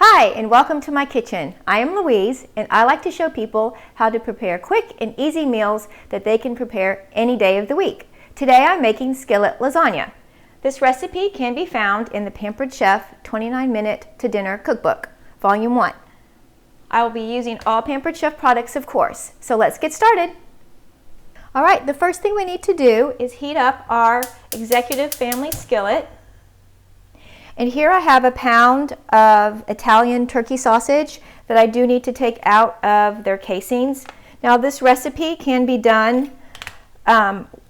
Hi, and welcome to my kitchen. I am Louise, and I like to show people how to prepare quick and easy meals that they can prepare any day of the week. Today I'm making skillet lasagna. This recipe can be found in the Pampered Chef 29-Minute to Dinner Cookbook, Volume 1. I will be using all Pampered Chef products, of course, so let's get started. All right, the first thing we need to do is heat up our executive family skillet. And here I have a pound of Italian turkey sausage that I do need to take out of their casings. Now this recipe can be done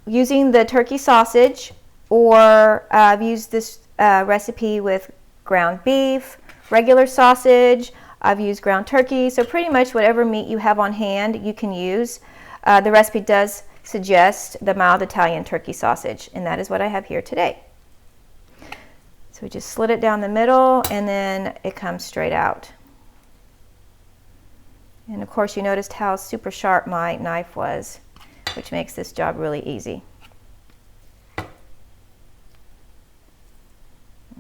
using the turkey sausage, or I've used this recipe with ground beef, regular sausage, I've used ground turkey, so pretty much whatever meat you have on hand you can use. The recipe does suggest the mild Italian turkey sausage, and that is what I have here today. So we just slit it down the middle and then it comes straight out. And of course you noticed how super sharp my knife was, which makes this job really easy.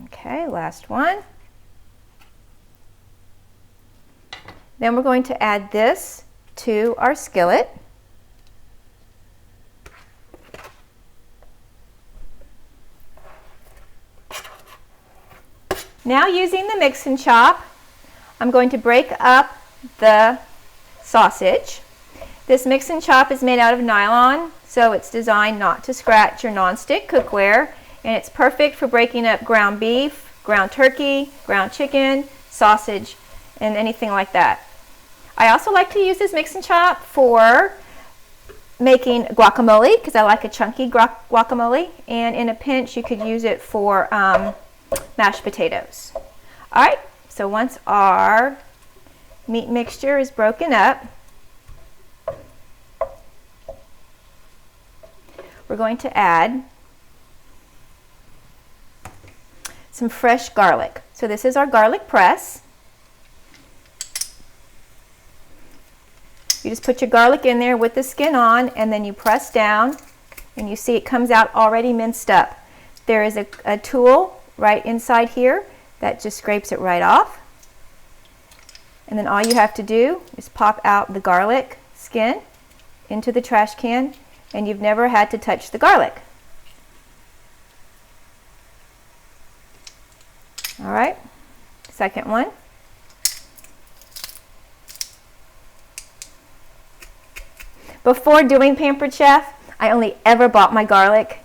Okay, last one. Then we're going to add this to our skillet. Now using the mix and chop, I'm going to break up the sausage. This mix and chop is made out of nylon, so it's designed not to scratch your nonstick cookware, and it's perfect for breaking up ground beef, ground turkey, ground chicken, sausage, and anything like that. I also like to use this mix and chop for making guacamole, because I like a chunky guacamole, and in a pinch you could use it for mashed potatoes. All right, so once our meat mixture is broken up, we're going to add some fresh garlic. So this is our garlic press. You just put your garlic in there with the skin on, and then you press down, and you see it comes out already minced up. There is a tool right inside here that just scrapes it right off, and then all you have to do is pop out the garlic skin into the trash can, and you've never had to touch the garlic. All right, second one. Before doing Pampered Chef, I only ever bought my garlic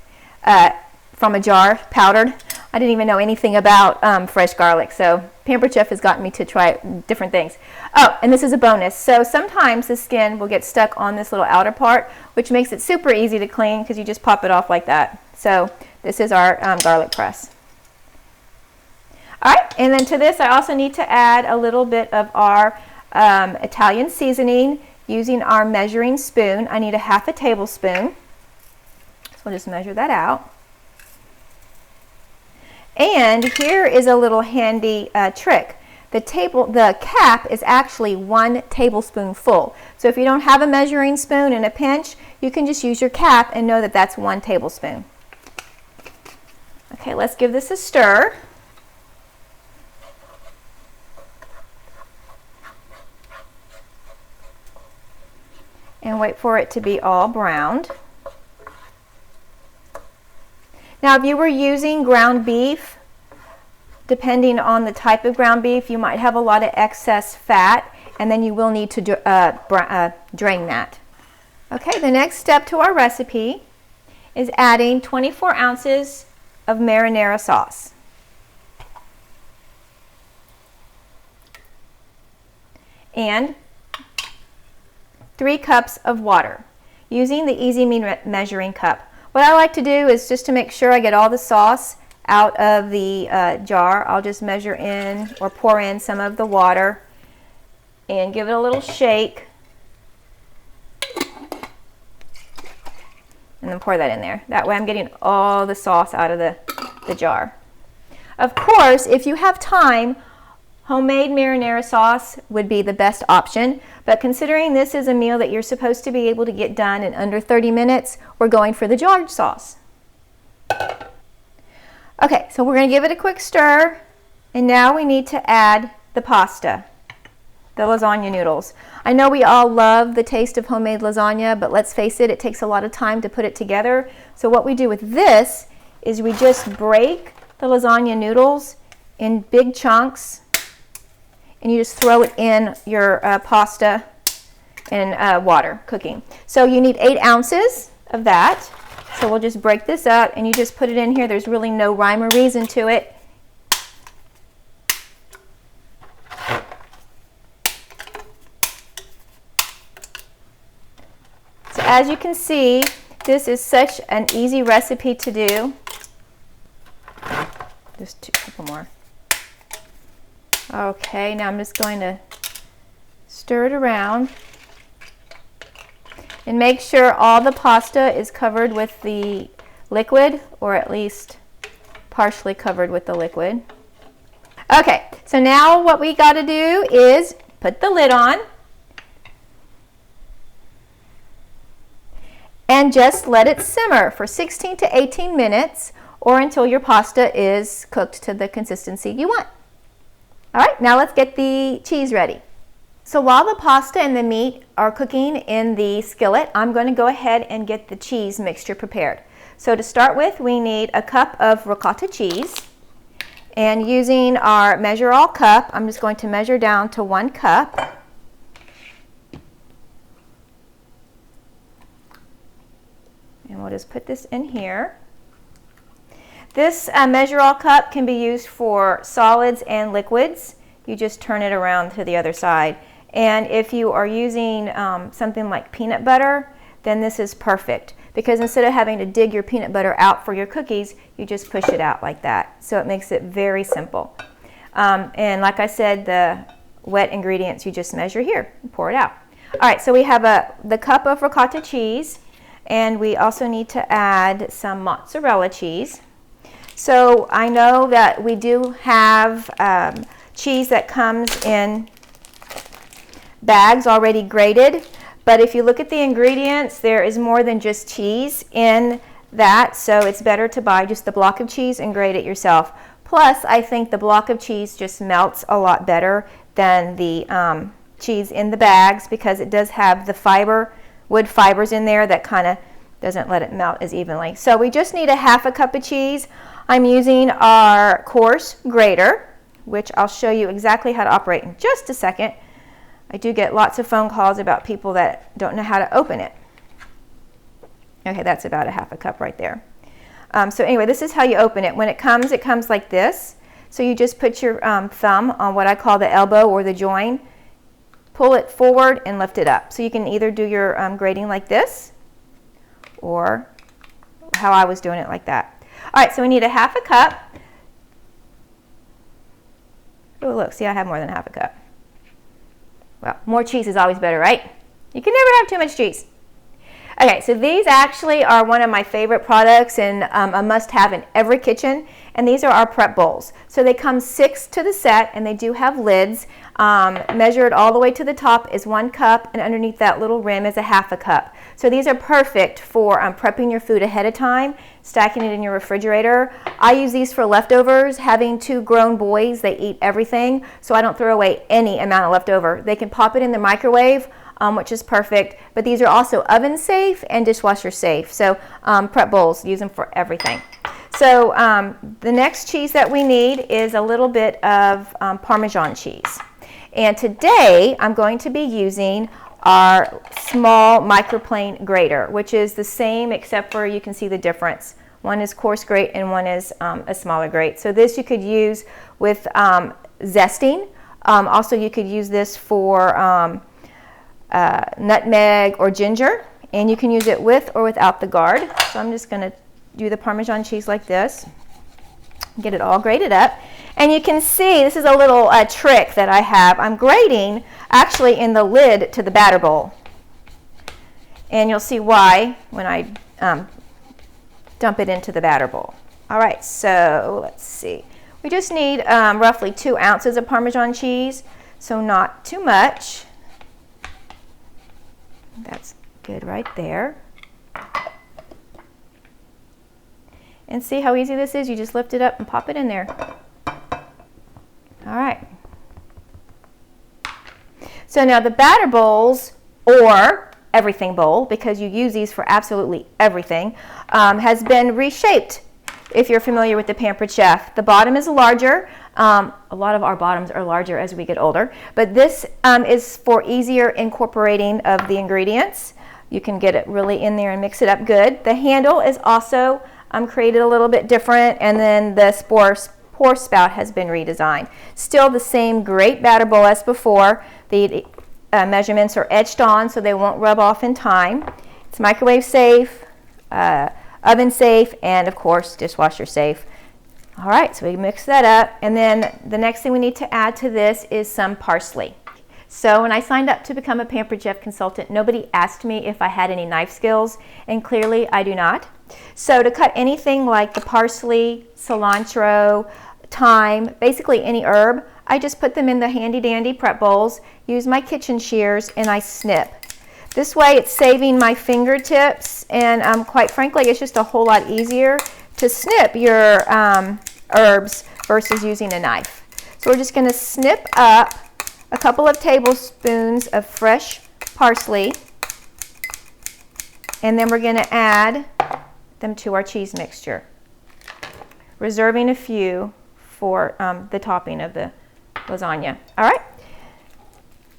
from a jar, powdered. I didn't even know anything about fresh garlic, so Pampered Chef has gotten me to try different things. Oh, and this is a bonus. So sometimes the skin will get stuck on this little outer part, which makes it super easy to clean because you just pop it off like that. So this is our garlic press. All right, and then to this I also need to add a little bit of our Italian seasoning using our measuring spoon. I need a half a tablespoon, so we'll just measure that out. And here is a little handy trick. The cap is actually 1 tablespoon full. So if you don't have a measuring spoon in a pinch, you can just use your cap and know that that's 1 tablespoon. Okay, let's give this a stir. And wait for it to be all browned. Now, if you were using ground beef, depending on the type of ground beef, you might have a lot of excess fat, and then you will need to drain that. Okay, the next step to our recipe is adding 24 ounces of marinara sauce. And 3 cups of water, using the Easy Mean measuring cup. What I like to do is, just to make sure I get all the sauce out of the jar, I'll just measure in or pour in some of the water and give it a little shake, and then pour that in there. That way I'm getting all the sauce out of the jar. Of course, if you have time, homemade marinara sauce would be the best option, but considering this is a meal that you're supposed to be able to get done in under 30 minutes, we're going for the jarred sauce. Okay, so we're going to give it a quick stir, and now we need to add the pasta, the lasagna noodles. I know we all love the taste of homemade lasagna, but let's face it, it takes a lot of time to put it together. So what we do with this is we just break the lasagna noodles in big chunks, and you just throw it in your pasta and water cooking. So you need 8 ounces of that. So we'll just break this up and you just put it in here. There's really no rhyme or reason to it. So as you can see, this is such an easy recipe to do. Just a couple more. Okay, now I'm just going to stir it around. And make sure all the pasta is covered with the liquid, or at least partially covered with the liquid. Okay, so now what we got to do is put the lid on and just let it simmer for 16 to 18 minutes or until your pasta is cooked to the consistency you want. All right, now let's get the cheese ready. So while the pasta and the meat are cooking in the skillet, I'm going to go ahead and get the cheese mixture prepared. So to start with, we need a cup of ricotta cheese. And using our measure all cup, I'm just going to measure down to 1 cup. And we'll just put this in here. This measure all cup can be used for solids and liquids. You just turn it around to the other side. And if you are using something like peanut butter, then this is perfect, because instead of having to dig your peanut butter out for your cookies, you just push it out like that. So it makes it very simple. And like I said, the wet ingredients you just measure here and pour it out. All right, so we have the cup of ricotta cheese, and we also need to add some mozzarella cheese. So I know that we do have cheese that comes in bags already grated, but if you look at the ingredients, there is more than just cheese in that, so it's better to buy just the block of cheese and grate it yourself. Plus, I think the block of cheese just melts a lot better than the cheese in the bags, because it does have the wood fibers in there that kind of doesn't let it melt as evenly. So we just need a 1/2 cup of cheese. I'm using our coarse grater, which I'll show you exactly how to operate in just a second. I do get lots of phone calls about people that don't know how to open it. Okay, that's about a 1/2 cup right there. So anyway, this is how you open it. When it comes like this. So you just put your thumb on what I call the elbow or the join, pull it forward and lift it up. So you can either do your grating like this, or how I was doing it like that. All right, so we need a 1/2 cup. Oh, look, see, I have more than 1/2 cup. Well, more cheese is always better, right? You can never have too much cheese. Okay, so these actually are one of my favorite products and a must-have in every kitchen, and these are our prep bowls. So they come 6 to the set, and they do have lids. Measured all the way to the top is 1 cup, and underneath that little rim is a 1/2 cup. So these are perfect for prepping your food ahead of time, stacking it in your refrigerator. I use these for leftovers. Having 2 grown boys, they eat everything, so I don't throw away any amount of leftover. They can pop it in the microwave, which is perfect, but these are also oven safe and dishwasher safe. So prep bowls, use them for everything. So the next cheese that we need is a little bit of Parmesan cheese. And today I'm going to be using our small microplane grater, which is the same except for you can see the difference. One is coarse grate and one is a smaller grate. So this you could use with zesting. Also you could use this for nutmeg or ginger, and you can use it with or without the guard. So I'm just going to do the Parmesan cheese like this, get it all grated up, and you can see this is a little trick that I have. I'm grating actually in the lid to the batter bowl, and you'll see why when I dump it into the batter bowl. All right, so let's see. We just need roughly 2 ounces of Parmesan cheese, so not too much. That's good right there. And see how easy this is? You just lift it up and pop it in there. All right. So now the batter bowls, or everything bowl, because you use these for absolutely everything, has been reshaped. If you're familiar with the Pampered Chef, the bottom is larger. A lot of our bottoms are larger as we get older, but this is for easier incorporating of the ingredients. You can get it really in there and mix it up good. The handle is also created a little bit different, and then the pour spout has been redesigned. Still the same great batter bowl as before. The measurements are etched on so they won't rub off in time. It's microwave safe, oven safe, and of course dishwasher safe. All right, so we mix that up, and then the next thing we need to add to this is some parsley. So when I signed up to become a Pampered Chef consultant, nobody asked me if I had any knife skills, and clearly I do not. So to cut anything like the parsley, cilantro, thyme, basically any herb, I just put them in the handy dandy prep bowls, use my kitchen shears, and I snip. This way it's saving my fingertips, and quite frankly it's just a whole lot easier to snip your herbs versus using a knife. So we're just going to snip up a couple of tablespoons of fresh parsley, and then we're going to add them to our cheese mixture, reserving a few for the topping of the lasagna. All right,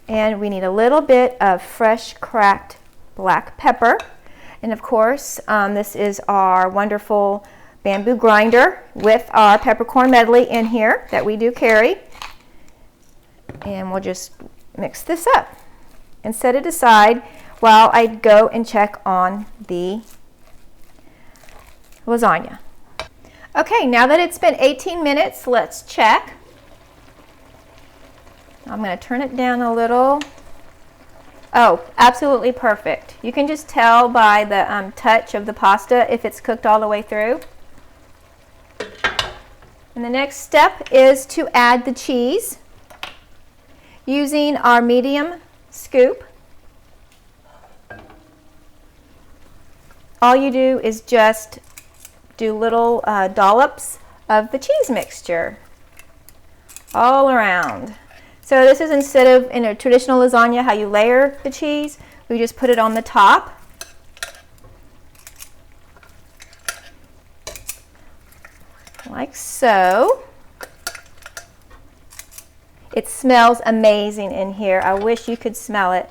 and we need a little bit of fresh cracked black pepper, and of course this is our wonderful bamboo grinder with our peppercorn medley in here that we do carry. And we'll just mix this up and set it aside while I go and check on the lasagna. Okay, now that it's been 18 minutes, let's check. I'm going to turn it down a little. Oh, absolutely perfect. You can just tell by the touch of the pasta if it's cooked all the way through. And the next step is to add the cheese using our medium scoop. All you do is just do little dollops of the cheese mixture all around. So this is, instead of in a traditional lasagna how you layer the cheese, we just put it on the top. Like so. It smells amazing in here. I wish you could smell it.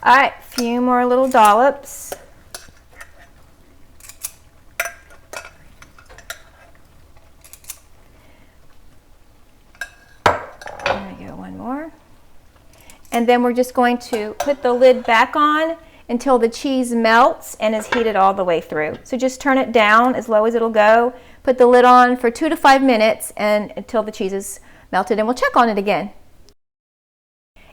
All right, a few more little dollops. There we go, one more. And then we're just going to put the lid back on until the cheese melts and is heated all the way through. So just turn it down as low as it'll go. Put the lid on for 2 to 5 minutes and until the cheese is melted, and we'll check on it again.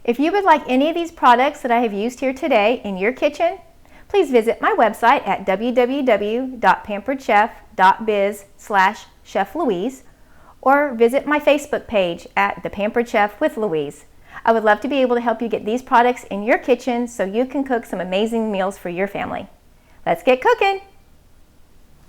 If you would like any of these products that I have used here today in your kitchen, please visit my website at www.pamperedchef.biz/Chef Louise, or visit my Facebook page at The Pampered Chef with Louise. I would love to be able to help you get these products in your kitchen so you can cook some amazing meals for your family. Let's get cooking!